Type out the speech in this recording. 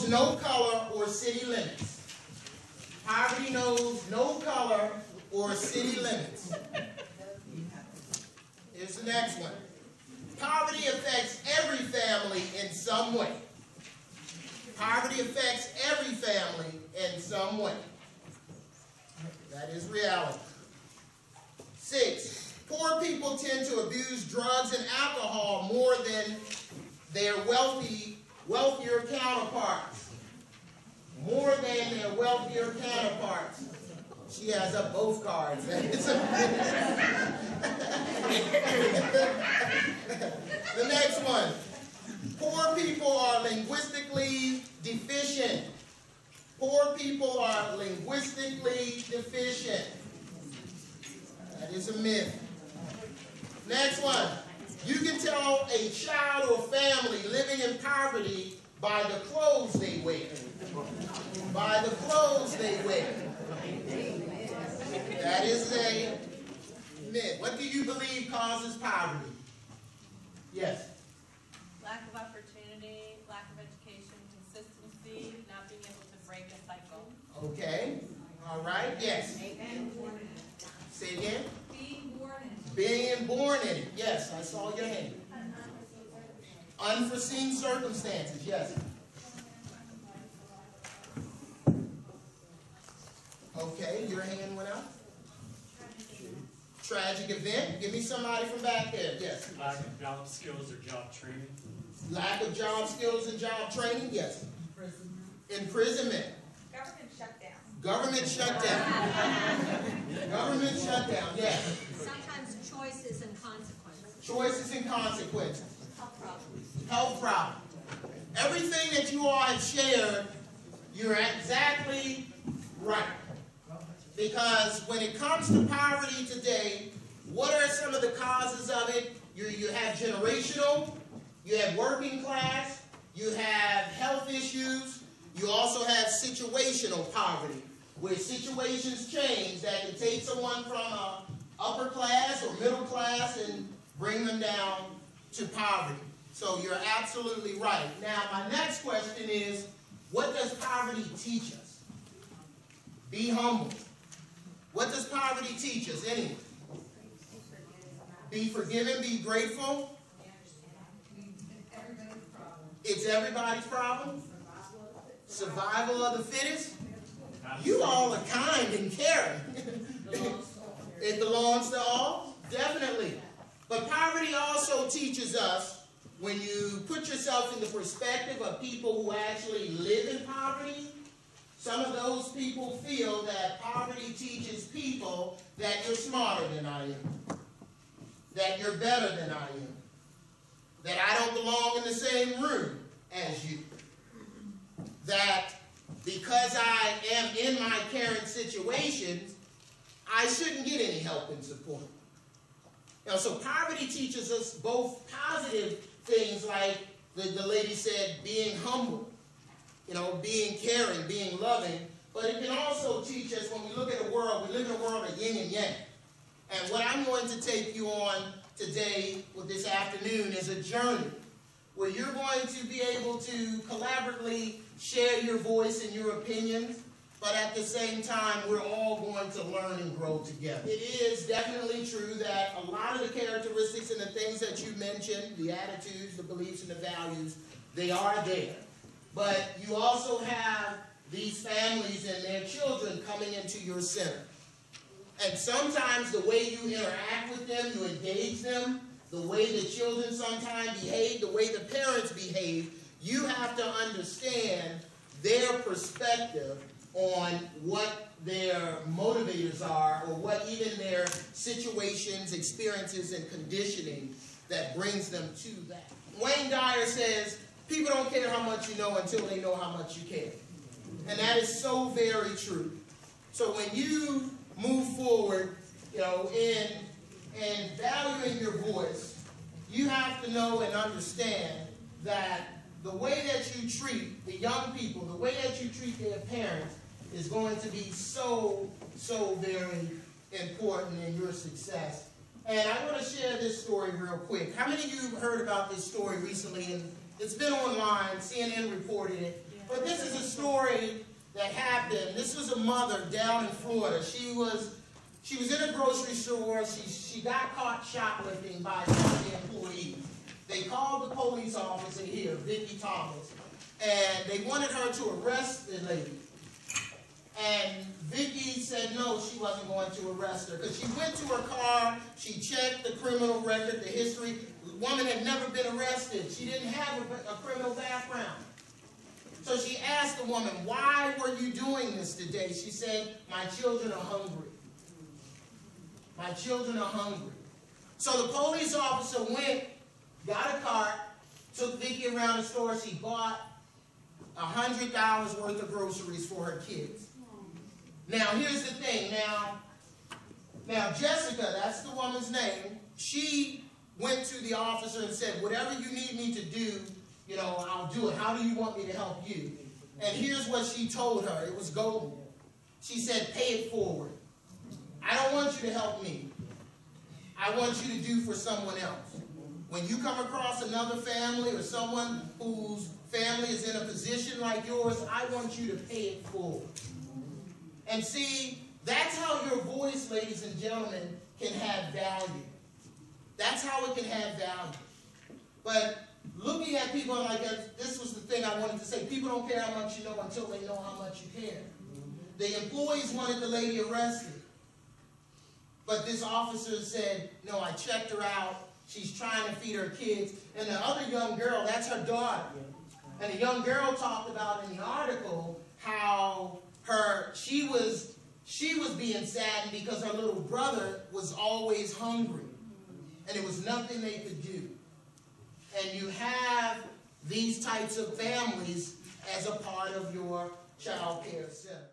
knows no color or city limits. Poverty knows no color or city limits. Here's the next one. Poverty affects every family in some way. Poverty affects every family in some way. That is reality. 6, poor people tend to abuse drugs and alcohol more than their wealthier counterparts. More than their wealthier counterparts. She has up both cards. The next one. Poor people are linguistically deficient. Poor people are linguistically deficient. That is a myth. Next one. You can tell a child or family living in poverty by the clothes they wear. By the clothes they wear. That is a myth. What do you believe causes poverty? Yes. Lack of opportunity, lack of education, consistency, not being able to break a cycle. Okay. All right. Yes. Say again. Being born in it. Being born in it. Yes, I saw your hand. Unforeseen circumstances. Yes. Okay, your hand went up. Tragic event. Give me somebody from back there. Yes. Lack of job skills or job training. Lack of job skills and job training. Yes. Imprisonment. Government shutdown. Government shutdown. Government shutdown. Yes. Sometimes choices and consequences. Choices and consequences. Health problems. Health problem. Everything that you all have shared, you're exactly right. Because when it comes to poverty today, what are some of the causes of it? You have generational, you have working class, you have health issues, you also have situational poverty, where situations change that can take someone from a upper class or middle class and bring them down to poverty. So you're absolutely right. Now, my next question is, what does poverty teach us? Be humble. What does poverty teach us anyway? Be forgiven, be grateful. It's everybody's problem. Survival of the fittest. You all are kind and caring. It belongs to all, definitely. But poverty also teaches us, when you put yourself in the perspective of people who actually live in poverty, some of those people feel that poverty teaches people that you're smarter than I am, that you're better than I am, that I don't belong in the same room as you, that because I am in my current situations, I shouldn't get any help and support. So poverty teaches us both positive things, like the lady said, being humble, being caring, being loving, but it can also teach us, when we look at the world, we live in a world of yin and yang. And what I'm going to take you on today, with this afternoon, is a journey where you're going to be able to collaboratively share your voice and your opinions, but at the same time, we're all going to learn and grow together. It is definitely true that a lot of the characteristics and the things that you mentioned, the attitudes, the beliefs, and the values, they are there. But you also have these families and their children coming into your center. And sometimes the way you interact with them, you engage them, the way the children sometimes behave, the way the parents behave, you have to understand their perspective on what their motivators are, or what even their situations, experiences, and conditioning that brings them to that. Wayne Dyer says, people don't care how much you know until they know how much you care. And that is so very true. So when you move forward, in valuing your voice, you have to know and understand that the way that you treat the young people, the way that you treat their parents, is going to be so very important in your success. And I want to share this story real quick. How many of you heard about this story recently? And it's been online. CNN reported it. But this is a story that happened. This was a mother down in Florida. She was in a grocery store. She got caught shoplifting by some of the employees. They called the police officer here, Vicki Thomas, and they wanted her to arrest the lady. And Vicki said no, she wasn't going to arrest her, because she went to her car, she checked the criminal record, the history. The woman had never been arrested. She didn't have a criminal background. So she asked the woman, why were you doing this today? She said, my children are hungry. My children are hungry. So the police officer went, got a cart, took Vicki around the store. She bought $100 worth of groceries for her kids. Now, here's the thing. Now Jessica, that's the woman's name, she went to the officer and said, whatever you need me to do, I'll do it. How do you want me to help you? And here's what she told her. It was golden. She said, pay it forward. I don't want you to help me. I want you to do for someone else. When you come across another family or someone whose family is in a position like yours, I want you to pay it forward. And see, that's how your voice, ladies and gentlemen, can have value. That's how it can have value. But looking at people like that, this was the thing I wanted to say. People don't care how much you know until they know how much you care. The employees wanted the lady arrested. But this officer said, no, I checked her out. She's trying to feed her kids. And the other young girl, that's her daughter. And the young girl talked about in the article how she was being saddened because her little brother was always hungry. And there was nothing they could do. And you have these types of families as a part of your child care center.